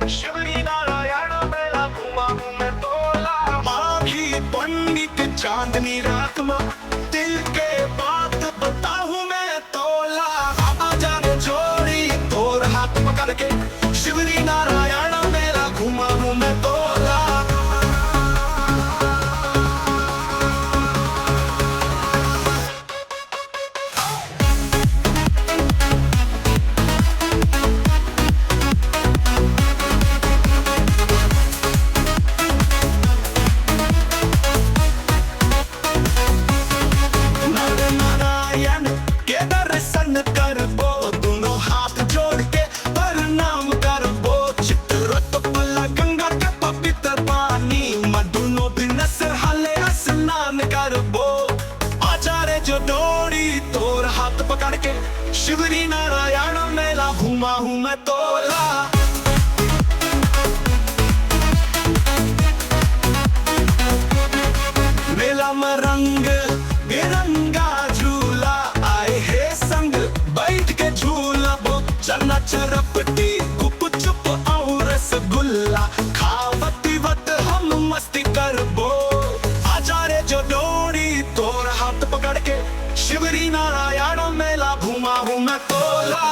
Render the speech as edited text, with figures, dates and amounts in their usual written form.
शिवरी नारायण मेला घुमा हूँ मैं तोला। माघी पंडित चांदनी रात में दिल के बात बताऊं मैं तोला। आ जाने जोड़ी तोर हाथ पकड़ के शिवरी नारायण मेला घुमा हूँ मैं तोला। जो डोरी तोर हाथ पकड़ के शिवरी नारायण मेला घुमा हूँ मैं तोला। मेला में रंग बिरंगा झूला आए है संग बैठ के झूला वो चलना चरपटी गुप चुप और रसगुल्ला खावती वत हम मस्ती करबो। आजा रे जो डोरी तोर हाथ पकड़ के शिवरी नारायण मेला घुमा हूँ मैं तोला।